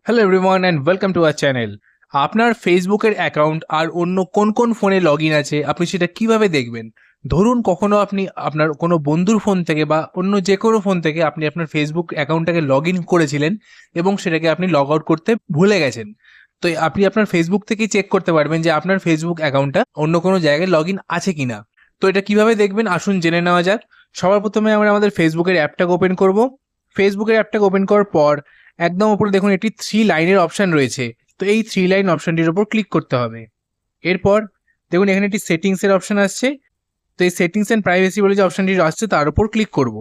Hello everyone and welcome to our channel. আপনার ফেসবুকের account আর অন্য কোন কোন ফোনে লগ ইন আছে আপনি সেটা কিভাবে দেখবেন? ধরুন কখনো আপনি আপনার কোনো বন্ধুর ফোন থেকে বা অন্য যে কোনো ফোন থেকে আপনি আপনার ফেসবুক অ্যাকাউন্টটাকে লগ ইন করেছিলেন এবং সেটাকে আপনি লগ আউট করতে ভুলে গেছেন। তো আপনি আপনার ফেসবুক থেকেই চেক করতে পারবেন যে আপনার ফেসবুক অ্যাকাউন্টটা অন্য কোনো জায়গায় লগ ইন আছে কিনা। তো এটা কিভাবে দেখবেন আসুন জেনে নেওয়া যাক। সবার প্রথমে আমরা আমাদের ফেসবুকের অ্যাপটাকে ওপেন করব। ফেসবুকের অ্যাপটাকে ওপেন করার পর একদম উপরে দেখুন একটি 3 লাইনের অপশন রয়েছে। তো এই 3 লাইন অপশনটির উপর ক্লিক করতে হবে। এরপর দেখুন এখানে একটি সেটিংসের অপশন আসছে। তো এই সেটিংস অ্যান্ড প্রাইভেসি বলে যে অপশনটি আসছে তার উপর ক্লিক করব।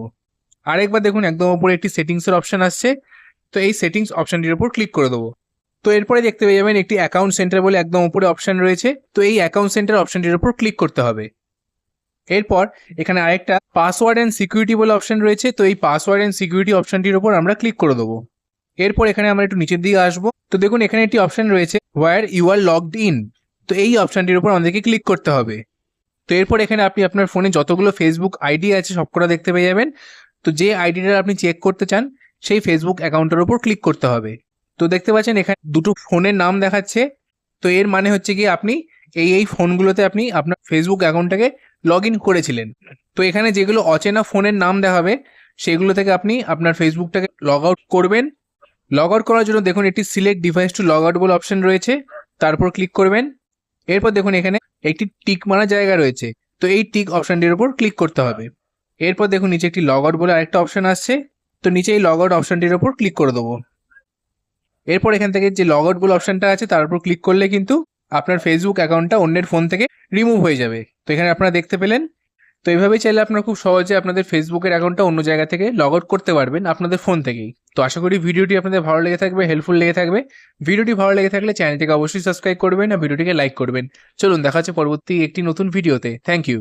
আরেকবার দেখুন একদম উপরে একটি সেটিংসের অপশন আসছে। তো এই সেটিংস অপশনটির উপর ক্লিক করে দেবো। তো এরপরে দেখতে পেয়ে যাবেন একটি অ্যাকাউন্ট সেন্টার বলে একদম উপরে অপশন রয়েছে। তো এই অ্যাকাউন্ট সেন্টার অপশনটির উপর ক্লিক করতে হবে। এরপর এখানে আরেকটা পাসওয়ার্ড অ্যান্ড সিকিউরিটি বলে অপশন রয়েছে। তো এই পাসওয়ার্ড অ্যান্ড সিকিউরিটি অপশনটির উপর আমরা ক্লিক করে দেবো। এরপর এখানে আমরা একটু নিচের দিকে আসবো। তো দেখুন এখানে একটি অপশন রয়েছে where you are logged in. তো এই অপশনটির উপর আমাদেরকে ক্লিক করতে হবে। তো এরপর এখানে আপনি আপনার ফোনে যতগুলো ফেসবুক আইডি আছে সবকটা দেখতে পেয়ে যাবেন। তো যে আইডিটা আপনি চেক করতে চান সেই ফেসবুক অ্যাকাউন্টের উপর ক্লিক করতে হবে। তো দেখতে পাচ্ছেন এখানে দুটো ফোনের নাম দেখাচ্ছে। তো এর মানে হচ্ছে কি আপনি এই ফোনগুলোতে আপনি আপনার ফেসবুক অ্যাকাউন্টটাকে লগ ইন করেছিলেন। তো এখানে যেগুলো অচেনা ফোনের নাম দেখাবে সেগুলো থেকে আপনি আপনার ফেসবুকটাকে লগ আউট করবেন। লগ আউট করার জন্য দেখুন একটি select device to log out বলে অপশন রয়েছে, তারপর ক্লিক করবেন। এরপর দেখুন এখানে একটি টিক মারা জায়গা রয়েছে। তো এই টিক অপশনটির উপর ক্লিক করতে হবে। এরপর দেখুন নিচে একটি লগ আউট বলে আরেকটা অপশন আসছে। তো নিচে এই লগ আউট অপশনটির উপর ক্লিক করে দেবো। এরপর এখান থেকে যে লগ আউট বলে অপশনটা আছে তার উপর ক্লিক করলে কিন্তু আপনার ফেসবুক অ্যাকাউন্টটা অন্যের ফোন থেকে রিমুভ হয়ে যাবে। তো এখানে আপনারা দেখতে পেলেন। তো এইভাবেই চাইলে আপনারা খুব সহজে আপনাদের ফেসবুকের অ্যাকাউন্টটা অন্য জায়গা থেকে লগ আউট করতে পারবেন আপনাদের ফোন থেকেই। তো আশা করি ভিডিওটি আপনাদের ভালো লেগে থাকবে, হেল্পফুল লেগে থাকবে। ভিডিওটি ভালো লেগে থাকলে চ্যানেলটিকে অবশ্যই সাবস্ক্রাইব করবেন আর ভিডিওটিকে লাইক করবেন। চলুন দেখা হচ্ছে পরবর্তী একটি নতুন ভিডিওতে। Thank you.